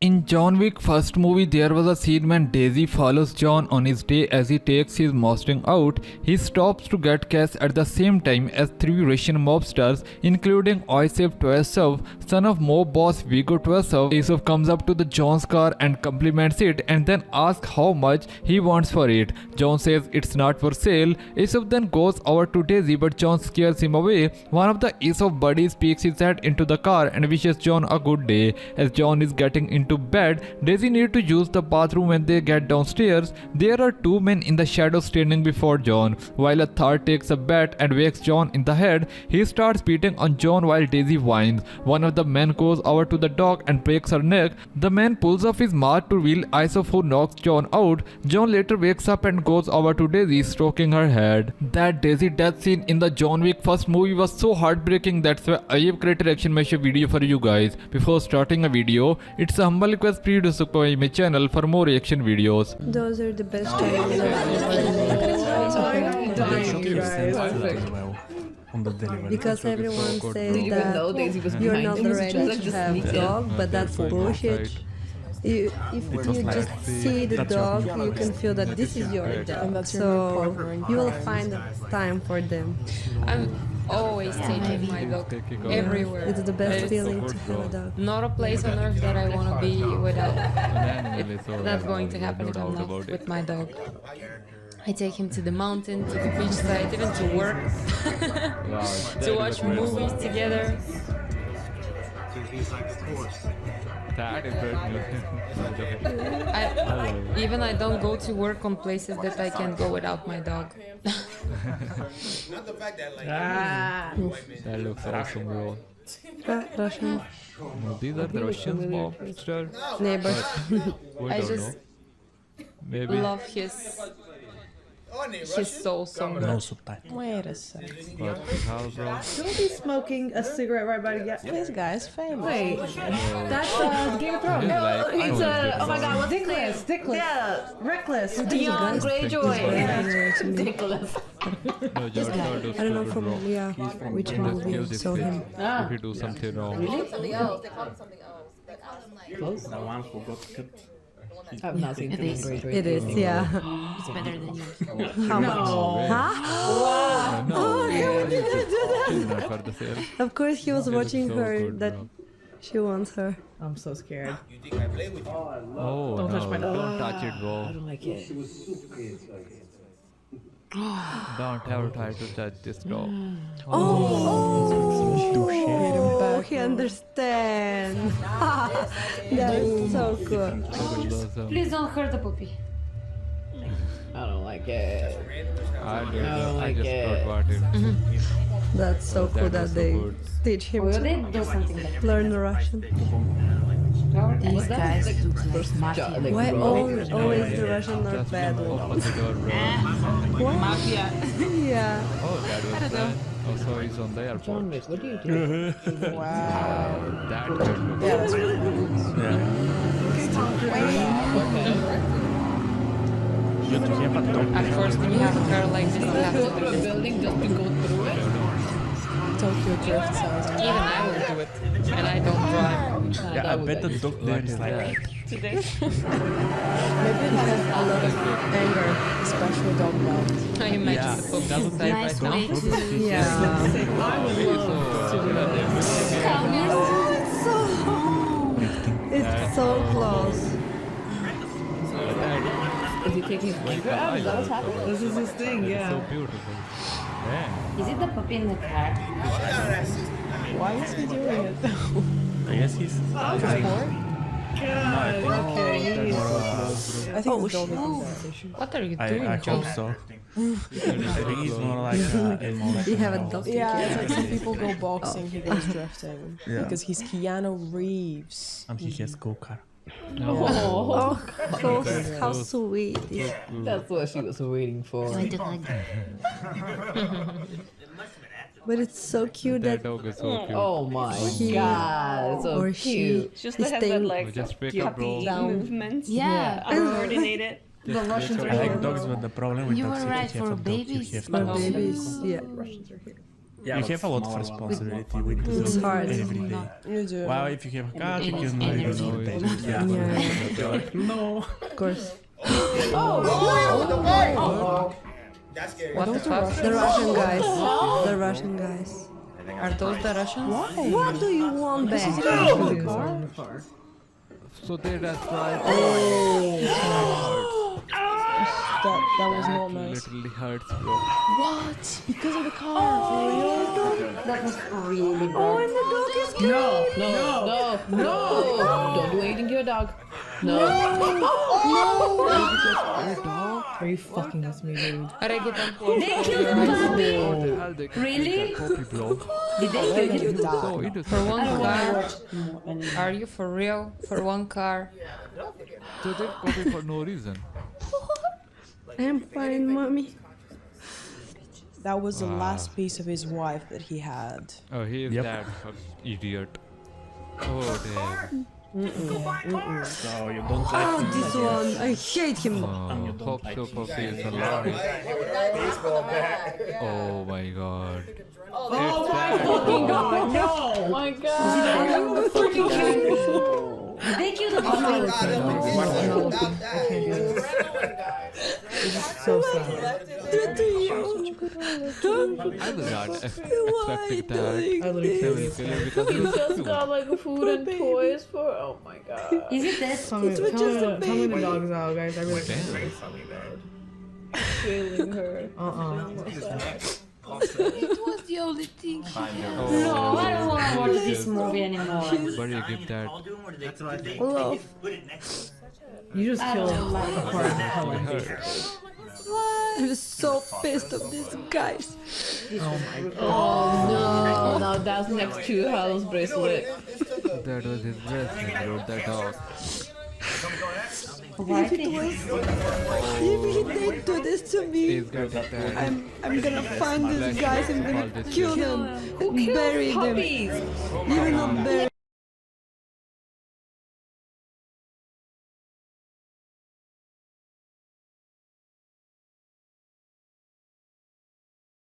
In John Wick first movie, there was a scene when Daisy follows John on his day as he takes his Mustang out. He stops to get cash at the same time as three Russian mobsters, including Oisef Tuesov, son of mob boss Viggo Tuesov. Isov comes up to the John's car and compliments it and then asks how much he wants for it. John says it's not for sale. Isov then goes over to Daisy, but John scares him away. One of the Isov buddies peeks his head into the car and wishes John a good day. As John is getting into bed, Daisy needs to use the bathroom. When they get downstairs, there are two men in the shadows standing before John. While a third takes a bat and wakes John in the head, he starts beating on John while Daisy whines. One of the men goes over to the dog and breaks her neck. The man pulls off his mask to reveal Isov, who knocks John out. John later wakes up and goes over to Daisy, stroking her head. That Daisy death scene in the John Wick first movie was so heartbreaking. That's why I have created a reaction mashup video for you guys. Before starting a video, it's a humble request for you to subscribe my channel for more reaction videos. Those are the best channels because everyone says that you're not ready to have dog, but that's bullshit. If you just see the dog, you can feel that this is your dog, so you will find the time for them. I'm always taking my dog everywhere. It's the best feeling to have a dog. Not a place on earth that I want to be without. It's not going to happen if I'm not with my dog. I take him to the mountain, to the beach side, even to work, to watch movies together. That is I don't go to work on places that I can't go without my dog. That looks awesome, bro. Russian No, these are the Russians, mobster. neighbors. I just Maybe. love his soul so much. No subtitles. Wait a second. But how, bro? Don't be smoking a cigarette right by the gas. This guy's famous. Wait, that's Game of Thrones. Like, It's oh my god, what's Dickless, Dickless. Yeah, Reckless. Dion Greyjoy. Nicholas. No, just don't do I don't know stupid, from bro. which Just movie kill you this saw kid him. if you do something wrong. Something else. They call it something else. But I was like, Close. The one who got cut. I've not seen Dion Greyjoy. It is, yeah. It's better than you. How much? Huh? No, she's not for the sale. Of course, he was It looks watching so her good, that bro. she wants her. I'm so scared. Oh, Don't touch no, my dog. don't touch it, I bro. don't like it. Don't ever try to touch this dog. Oh, he understands. That is so good. Please don't hurt the puppy. I don't like it. I don't just like it. thought about it. That's so cool was that so they good. teach him Will to they do something better? learn Russian. These guys look like mafia. Why always the Russian are Just bad open ones? the door, bro. Mafia. Yeah. Oh, that was that. Oh, so he's on the airport. John Wick, what do you do? Wow. That good look. Yeah, that's really At first, when you have a car like this, you have to do this. building just to go through it. Tokyo Drift sounds like Even I will do it, and I don't drive. Yeah, I bet the dog there is like. Today. Maybe it has a lot of anger, especially dog love. I imagine the puppy doesn't inside taste right now. Yeah. It's so close. Is he taking his blanket out? Is that what's happening? This is his thing, So yeah. beautiful. Yeah. Is it the puppy in the car? Why is he doing it? I guess he's. I think it's dog compensation. What are you I doing, Joe? hope so. I think he's more like. You have a dog. Yeah, it's like some people go boxing, he goes drifting. Yeah. Because he's Keanu Reeves. And he has go-kart. Oh, how sweet. That's what she was waiting for. But it's so cute That that dog is so cute. Oh my He- god, so or cute. she Just is has that staying like Just wake up, bro. movements. Yeah. Uncoordinated. The Russians I like dogs, but the problem with You dogs were is right if you have for a dog, you babies. have for to babies. Yeah. You have a lot of responsibility with It's hard. every day. You do. Well, if you have a cat, you can energy. Yeah. No. Of course. What the fuck? The Russian guys. The Russian guys. Are those the Russians? What do you want back? So they destroyed. That was not nice. Literally hurts, bro. What? Because of the car. That was really bad. Oh, and the dog is killing me. No! Don't do anything to your dog. No! Are you fucking with me, dude? They What the hell they can Really? take that copy, bro? Did they kill you? So innocent. For one car? Are you for real? For one car? So they copy for no reason. I'm fine, mommy. That was the last piece of his wife that he had. Oh, he is Yep. that idiot. Oh, damn. So you don't like Oh, this one. I hate him. Hope so, Poppy is alive. Oh my god. Oh my fucking god! No! Oh my god! Did they kill the dog? So sad. I was not expecting that. I literally They killed will you. kill him because You he's just cute. got like food and toys for. Oh my god. Is it that? Tell me the dog's out, guys. I really can't really funny bad. Killing her. It was the only thing. No, I don't want to watch this movie anymore. But you give that. You just killed a part of Helen. I'm so pissed of these guys. Oh no, that's next to Hal's bracelet. That was his wrestling, bro. That dog. Why If he did do this to me, He's got that. I'm gonna find these guys. I'm gonna kill them. Who kills Bury them. puppies? Even not bury